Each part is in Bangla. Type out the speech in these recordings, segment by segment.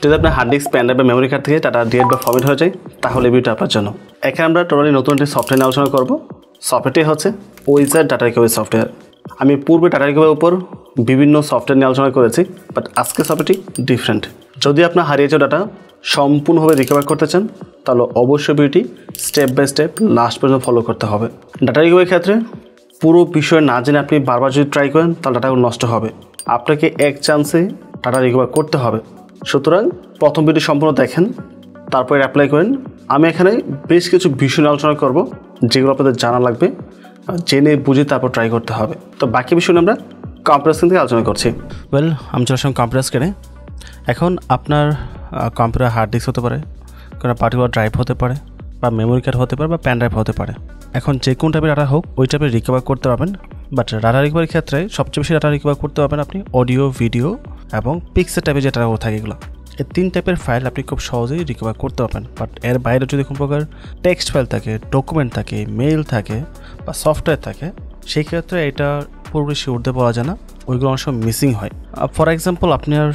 যদি আপনার হার্ড ডিস্ক, পেন ড্রাইভ বা মেমোরি কার্ড থেকে ডাটা ডিলিট বা ফরম্যাট হয়ে যায় তাহলে ভিডিওটা আপনার জন্য। এখানে আমরা টোটালি নতুন একটি সফটওয়্যার নিয়ে আলোচনা করব। সফটওয়্যারটি হচ্ছে ওয়েজার ডাটা রিকভারি সফটওয়্যার। আমি পূর্বে ডাটা রিকভারির উপর বিভিন্ন সফটওয়্যার নিয়ে আলোচনা করেছি, বাট আজকে সফটওয়্যারটি ডিফারেন্ট। যদি আপনার হারিয়ে যাওয়া ডাটা সম্পূর্ণভাবে রিকভার করতে চান তাহলে অবশ্যই ভিডিওটি স্টেপ বাই স্টেপ লাস্ট পর্যন্ত ফলো করতে হবে। ডাটা রিকভারির ক্ষেত্রে পুরো বিষয় না জেনে আপনি বারবার যদি ট্রাই করেন তাহলে ডাটাগুলো নষ্ট হবে। আপনাকে এক চান্সে ডাটা রিকভার করতে হবে। সুতরাং প্রথম ভিডিও সম্পূর্ণ দেখেন, তারপরে অ্যাপ্লাই করেন। আমি এখানে বেশ কিছু বিষয় নিয়ে আলোচনা করব যেগুলো আপনাদের জানা লাগবে, জেনে বুঝে তারপর ট্রাই করতে হবে। তো বাকি বিষয় নিয়ে আমরা কম্পিউটার স্ক্রিন থেকে আলোচনা করছি। আমি চলে আসলাম কম্পিউটার স্ক্রিনে। এখন আপনার কম্পিউটার হার্ড ডিস্ক হতে পারে, কোনো পার্টিকুলার ড্রাইভ হতে পারে, বা মেমোরি কার্ড হতে পারে, বা পেন ড্রাইভ হতে পারে। এখন যে কোন টাইপের ডাটা হোক ওই টাইপের রিকভার করতে পারবেন। বাট ডাটা রিকভারির ক্ষেত্রে সবচেয়ে বেশি ডাটা রিকভার করতে পারবেন আপনি অডিও, ভিডিও এবং পিক্সেল টাইপের যে ডাটাগুলো থাকে এগুলো। এই 3 টাইপের ফাইল আপনি খুব সহজেই রিকভার করতে পারবেন। বাট এর বাইরে যদি কোনো প্রকার টেক্সট ফাইল থাকে, ডকুমেন্ট থাকে, মেইল থাকে বা সফটওয়্যার থাকে, সেই ক্ষেত্রে এটা পুরোপুরি উঠতে পারা যায় না, ওইগুলো অনেক সময় মিসিং হয়। ফর এক্সাম্পল, আপনার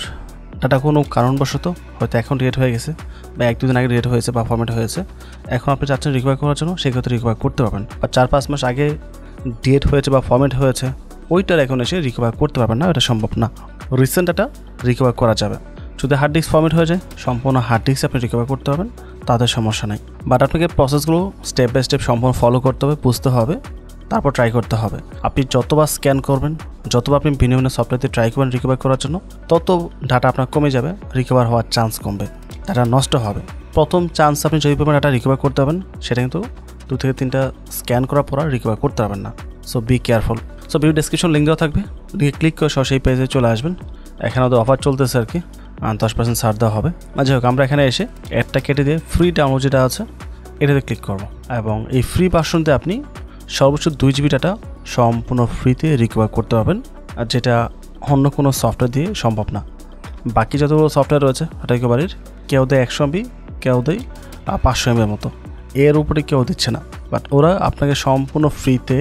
ডাটা কোনো কারণবশত হয়তো এখন ডিলিট হয়ে গেছে বা 1-2 দিন আগে ডিলিট হয়েছে বা ফরম্যাট হয়েছে, এখন আপনি চাচ্ছেন রিকভার করার জন্য, সেক্ষেত্রে রিকভার করতে পারবেন। বা 4-5 মাস আগে ডিলিট হয়েছে বা ফরম্যাট হয়েছে, ওইটার এখন এসে রিকভার করতে পারবেন না, এটা সম্ভব না। রিসেন্ট ডাটা রিকভার করা যাবে। যদি হার্ড ডিস্ক ফরম্যাট হয়ে যায়, সম্পূর্ণ হার্ড ডিস্ক আপনি রিকভার করতে পারবেন, তাদের সমস্যা নেই। বাট আপনাকে প্রসেসগুলো স্টেপ বাই স্টেপ সম্পূর্ণ ফলো করতে হবে, বুঝতে হবে, তারপর ট্রাই করতে হবে। আপনি যতবার স্ক্যান করবেন, যতবার আপনি ভিন্ন ভিন্ন সফটওয়্যারতে ট্রাই করবেন রিকভার করার জন্য, তত ডাটা আপনার কমে যাবে, রিকভার হওয়ার চান্স কমবে, ডাটা নষ্ট হবে। প্রথম চান্স আপনি যদি পরিমাণ ডাটা রিকভার করতে পারবেন, সেটা কিন্তু 2 থেকে 3টা স্ক্যান করার পর রিকভার করতে পারবেন না। So be careful. So video description link দেওয়া থাকবে, লিঙ্কে ক্লিক করে সব সেই পেজে চলে আসবেন। এখানে ওদের অফার চলতেছে আর কি, 10% ছাড় দেওয়া হবে। যাই হোক, আমরা এখানে এসে অ্যাডটা কেটে দিয়ে ফ্রি ডাউনলোড যেটা আছে এটাতে ক্লিক করব, এবং এই ফ্রি ভার্সনতে আপনি সর্বোচ্চ 2 GB ডাটা সম্পূর্ণ ফ্রিতে রিকভার করতে পারবেন, আর যেটা অন্য কোনো সফটওয়্যার দিয়ে সম্ভব না। বাকি যতগুলো সফটওয়্যার রয়েছে ডাটা রিকভারির, কেউ দেয় 100 MB, কেউ দেয় 500 MB মতো, এর উপরে কেউ দিচ্ছে না। বাট ওরা আপনাকে সম্পূর্ণ ফ্রিতে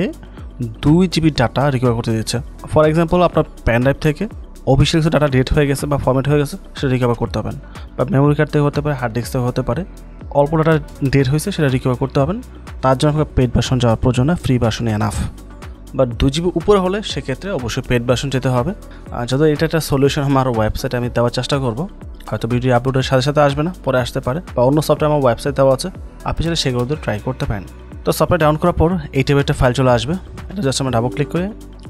2 GB ডাটা রিকভার করতে দিচ্ছে। ফর এক্সাম্পল, আপনার পেন ড্রাইভ থেকে অফিসিয়াল কিছু ডাটা ডিলিট হয়ে গেছে বা ফরম্যাট হয়ে গেছে, সেটা রিকভার করতে পারবেন। বা মেমোরি কার্ড থেকে হতে পারে, হার্ড ডিস্ক থেকে হতে পারে, অল্প ডাটা ডিলিট হয়েছে সেটা রিকভার করতে পারবেন। তার জন্য আপনাকে পেড ভার্সন যাওয়ার প্রয়োজন না, ফ্রি ভার্সনই এনাফ। বাট 2 GB উপরে হলে সেক্ষেত্রে অবশ্যই পেড ভার্সন যেতে হবে। আর যদি এটা একটা সলিউশন আমার ওয়েবসাইটে আমি দেওয়ার চেষ্টা করবো, হয়তো ভিডিও আপলোডের সাথে সাথে আসবে না, পরে আসতে পারে, বা অন্য সফটওয়্যার আমার ওয়েবসাইট দেওয়া আছে, আপনি চাইলে সেগুলো দিয়ে ট্রাই করতে পারেন। তো সফটওয়্যার ডাউন করার পর এই টাইপের একটা ফাইল চলে আসবে। এটা জাস্ট আমরা ডাবল ক্লিক করে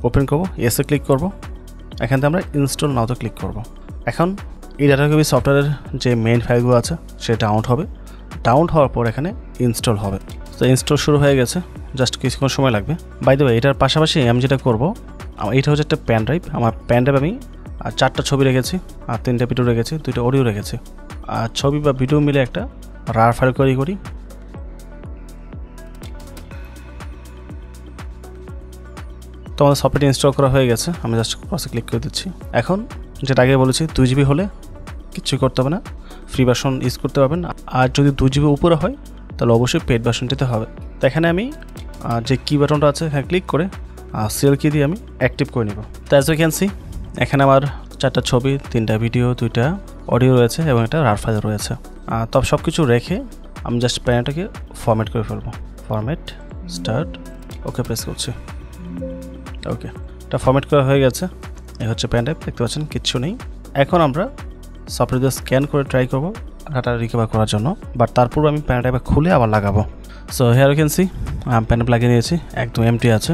ওপেন করবো, এসে ক্লিক করবো, এখান থেকে আমরা ইনস্টল নাওতে ক্লিক করব। এখন এই ডাটা রিকভারি সফটওয়্যারের যে মেইন ফাইলগুলো আছে সেটা ডাউনলোড হবে। ডাউনলোড হওয়ার পর এখানে ইনস্টল হবে। তো ইনস্টল শুরু হয়ে গেছে, জাস্ট কিছুক্ষণ সময় লাগবে। বাই দ্য ওয়ে, এটার পাশাপাশি আমি যেটা করবো, এইটা হচ্ছে একটা পেন ড্রাইভ। আমার পেন ড্রাইভ আমি 4টা ছবি রেখেছি, আর 3টা ভিডিও রেখেছি, 2টা অডিও রেখেছি। আর ছবি বা ভিডিও মিলে একটা রার ফাইল তৈরি করি। তো আমাদের সফটওয়্যারটি ইনস্টল করা হয়ে গেছে, আমি জাস্ট ক্রসে ক্লিক করে দিচ্ছি। এখন যেটা আগে বলেছি 2 GB হলে কিছু করতে হবে না, ফ্রি ভার্সন ইউজ করতে পারবেন। আর যদি 2 GB উপরে হয় তাহলে অবশ্যই পেড ভার্সন দিতে হবে। তো এখানে আমি যে কি বাটনটা আছে এখানে ক্লিক করে সিএল কি দিয়ে আমি অ্যাক্টিভ করে নিব। তো অ্যাজ ইউ ক্যান সি, এখানে আমার 4টা ছবি, 3টা ভিডিও, 2টা অডিও রয়েছে এবং একটা রার ফাইল রয়েছে। তো সব কিছু রেখে আমি জাস্ট প্যানটাকে ফরম্যাট করে ফেলবো। ফরম্যাট, স্টার্ট, ওকে প্রেস করছি। ওকে, এটা ফরম্যাট করা হয়ে গেছে। এই হচ্ছে পেন ড্রাইভ, দেখতে পাচ্ছেন কিচ্ছু নেই। এখন আমরা সফটওয়্যার দিয়ে স্ক্যান করে ট্রাই করবো ডাটা রিকভার করার জন্য, বাট তারপর আমি পেন ড্রাইভে খুলে আবার লাগাবো। So here you can see, আমি পেন ড্রাইভ লাগিয়ে নিয়েছি, একদম এমটি আছে,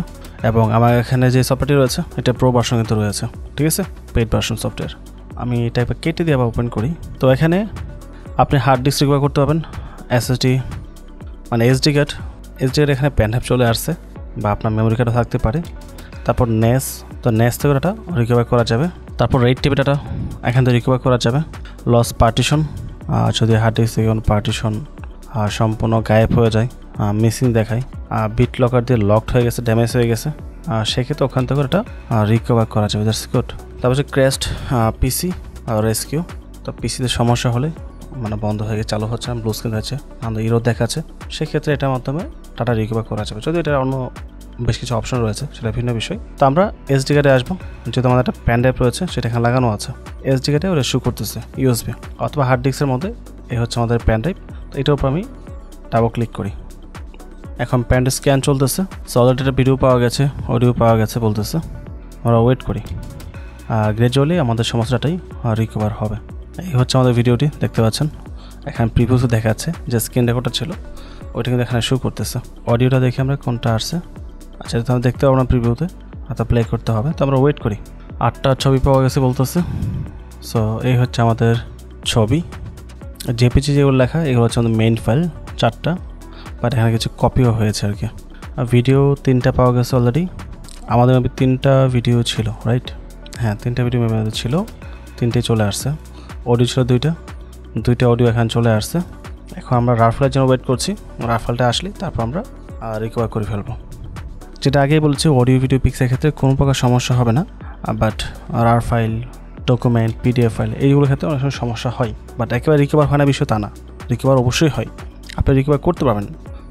এবং আমার এখানে যে সফটওয়্যারটি রয়েছে এটা প্রো ভার্সন কিন্তু রয়েছে, ঠিক আছে, পেড ভার্সন সফটওয়্যার। আমি এই টাইপে কেটে দিয়ে আবার ওপেন করি। তো এখানে আপনি হার্ড ডিস্ক রিকভার করতে পারবেন, এসএসডি মানে এসডি কার্ড এখানে পেন ড্রাইভ চলে আসছে, বা আপনার মেমোরি কার্ডও থাকতে পারে। তারপর নেস, তো নেস থেকে ডাটা রিকভার করা যাবে। তারপর রেড টিপে ডাটা এখান থেকে রিকভার করা যাবে। লস পার্টিশন, যদি হার্ড ডিস্ক থেকে কোনো পার্টিশন সম্পূর্ণ গায়েব হয়ে যায়, মিসিং দেখায়, বিট লকার দিয়ে লকড হয়ে গেছে, ড্যামেজ হয়ে গেছে, সেক্ষেত্রে ওখান থেকে এটা রিকভার করা যাবে। That's good. তারপর হচ্ছে ক্র্যাশড পিসি রেস্কিউ, তো পিসিতে সমস্যা হলে মানে বন্ধ হয়ে গেছে, চালু হচ্ছে না, ব্লু স্ক্রিন হচ্ছে, আমাদের ইরো দেখাচ্ছে, সেক্ষেত্রে এটার মাধ্যমে ডাটা রিকভার করা যাবে। যদি এটা অন্য বেশ কিছু অপশন রয়েছে, সেটা ভিন্ন বিষয়। তো আমরা এসডি কার্ডে আসবো, যেহেতু আমাদের একটা প্যান ড্রাইভ রয়েছে সেটা এখানে লাগানো আছে। এসডি কার্ডে ওরা শো করতেছে ইউএসবি অথবা হার্ড ডিস্কের মধ্যে। এই হচ্ছে আমাদের প্যান ড্রাইভ। তো এটার উপর আমি ডাবল ক্লিক করি। এখন প্যান স্ক্যান চলতেছে। সো অলরেডি একটা ভিডিও পাওয়া গেছে, অডিও পাওয়া গেছে বলতেছে। আমরা ওয়েট করি। গ্রাজুয়ালি আমাদের সমস্ত ডাটাই রিকভার হবে। এই হচ্ছে আমাদের ভিডিওটি, দেখতে পাচ্ছেন। এখানে প্রিভিউসে দেখাচ্ছে যে স্ক্রিন রেকর্ডার ছিল, ওইটা কিন্তু এখানে শো করতেছে। অডিওটা দেখে আমরা কোনটা আসছে, আচ্ছা এটা আমরা দেখতে পাবো না প্রিভিউতে, হয়তো প্লে করতে হবে। তো আমরা ওয়েট করি। 8টা ছবি পাওয়া গেছে বলতেছে। সো এই হচ্ছে আমাদের ছবি। জেপিজি যেগুলো লেখা এগুলো হচ্ছে আমাদের মেইন ফাইল 4টা, বাট এখানে কিছু কপিও হয়েছে আর কি। ভিডিও 3টা পাওয়া গেছে অলরেডি। আমাদের 3টা ভিডিও ছিল, রাইট? হ্যাঁ, 3টা ভিডিও ছিল, 3টে চলে আসছে। অডিও ছিল 2টা অডিও এখানে চলে আসছে। এখন আমরা রার ফাইলের জন্য ওয়েট করছি। রার ফাইলটা আসলে তারপর আমরা রিকভার করে ফেলবো। যেটা আগেই বলছি, অডিও ভিডিও পিক্সের ক্ষেত্রে কোনো প্রকার সমস্যা হবে না, but RAR file, document, PDF file এইগুলোর ক্ষেত্রে অনেক সময় সমস্যা হয়। বাট একেবারে রিকভার হয় না বিষয় তা না, রিকভার অবশ্যই হয়, আপনি রিকভার করতে পারবেন,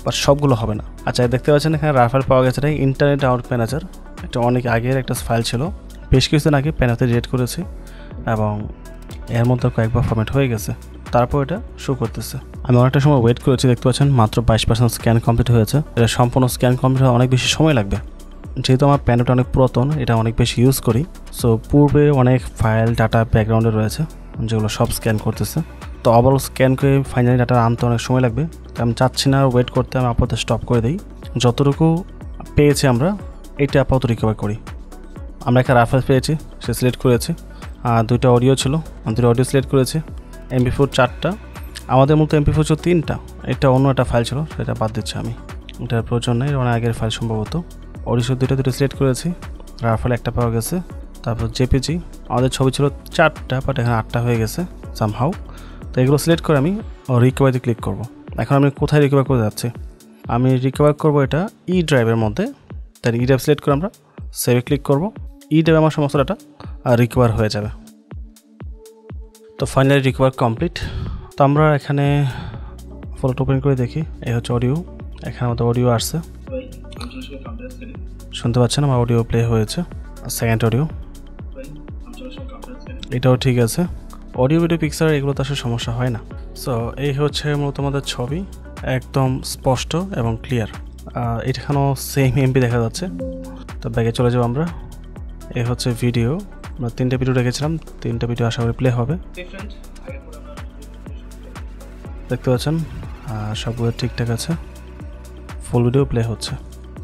বাট সবগুলো হবে না। আচ্ছা, দেখতে পাচ্ছেন এখানে রার ফাইল পাওয়া গেছে। ইন্টারনেট আউট ম্যানেজার, এটা অনেক আগের একটা ফাইল ছিল, বেশ কিছুদিন আগে প্যানাতে ডিলিট করেছি এবং এর মধ্যে কয়েকবার ফরম্যাট হয়ে গেছে, তারপর এটা শো করতেছে। আমি অনেকটা সময় ওয়েট করেছি, দেখতে পাচ্ছেন মাত্র 22% স্ক্যান কমপ্লিট হয়েছে। এটা সম্পূর্ণ স্ক্যান কমপ্লিট হওয়া অনেক বেশি সময় লাগবে, যেহেতু আমার প্যানেলটা অনেক পুরাতন, এটা অনেক বেশি ইউজ করি। সো পূর্বে অনেক ফাইল ডাটা ব্যাকগ্রাউন্ডে রয়েছে যেগুলো সব স্ক্যান করতেছে। তো ওভারঅল স্ক্যান করে ফাইনালি ডাটা আনতে অনেক সময় লাগবে, তো আমি চাচ্ছি না ওয়েট করতে, আমি আপাতত স্টপ করে দিই। যতটুকু পেয়েছি আমরা এইটা আপাতত রিকভার করি। আমরা একটা রাফ ফাইল পেয়েছি, সে সিলেক্ট করেছি। 2টা অডিও ছিল, 2টা অডিও সিলেক্ট করেছি। MP4 4টা, আমাদের মতো MP4 ছিল 3টা, এটা অন্য একটা ফাইল ছিল, সেটা বাদ দিচ্ছি আমি, এটার প্রয়োজন নেই, অনেক আগের ফাইল সম্ভবত। অডিও 2টা সিলেক্ট করেছি, রাফ ফাইল একটা পাওয়া গেছে। তারপর জেপিজি, আমাদের ছবি ছিল 4টা, বাট এখানে 8টা হয়ে গেছে সামহাউ। তো এগুলো সিলেক্ট করে আমি রিকভারিতে ক্লিক করব। এখন আমি কোথায় রিকভার করে যাচ্ছি? আমি রিকভার করব এটা ই ড্রাইভের মধ্যে। তাই ই ড্রাইভ সিলেক্ট করে আমরা সেভে ক্লিক করব। ই ড্রাইভ আমার সমস্ত ডাটা রিকভার হয়ে যাবে। তো ফাইনালি রিকভার কমপ্লিট। তো আমরা এখানে ফটোটা ওপেন করে দেখি, এই হচ্ছে অডিও। এখানে আমাদের অডিও আসছে, শুনতে পাচ্ছেন আমার অডিও প্লে হয়েছে। সেকেন্ড অডিও, এটাও ঠিক আছে। অডিও ভিডিও পিকচার এগুলো তো আসলে সমস্যা হয় না। সো এই হচ্ছে মূলত আমাদের ছবি, একদম স্পষ্ট এবং ক্লিয়ার। এখানেও সেম এমপি দেখা যাচ্ছে। তো ব্যাগে চলে যাবো আমরা। এই হচ্ছে ভিডিও, আমরা 3টে ভিডিও রেখেছিলাম, 3টে ভিডিও আশা করি প্লে হবে। দেখতে পাচ্ছেন সবগুলো ঠিকঠাক আছে, ফুল ভিডিও প্লে হচ্ছে।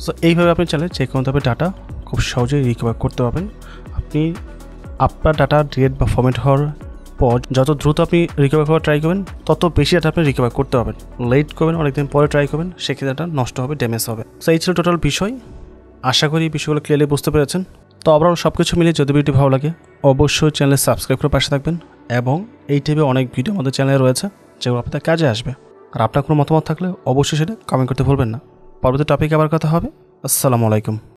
সো এইভাবে আপনি চাইলে যে কোনোভাবে ডাটা খুব সহজেই রিকভার করতে পারবেন। আপনি আপনার ডাটা ডিলিট বা ফরম্যাট হওয়ার পর যত দ্রুত আপনি রিকভার করার ট্রাই করবেন, তত বেশি ডাটা আপনি রিকভার করতে পারবেন। লেট করবেন, অনেকদিন পরে ট্রাই করবেন, সেক্ষেত্রে ডাটা নষ্ট হবে, ড্যামেজ হবে। সো এই ছিল টোটাল বিষয়। আশা করি এই বিষয়গুলো ক্লিয়ারলি বুঝতে পেরেছেন। তো ওভারঅল সব কিছু মিলিয়ে যদি ভিডিওটি ভালো লাগে, অবশ্যই চ্যানেলে সাবস্ক্রাইব করে পাশে থাকবেন। এবং এই টাইপের অনেক ভিডিও আমাদের চ্যানেলে রয়েছে যেগুলো আপনাদের কাজে আসবে। আর আপনার কোনো মতামত থাকলে অবশ্যই সেটা কমেন্ট করতে ভুলবেন না। পরবর্তী টপিকে আবার কথা হবে। আসসালামু আলাইকুম।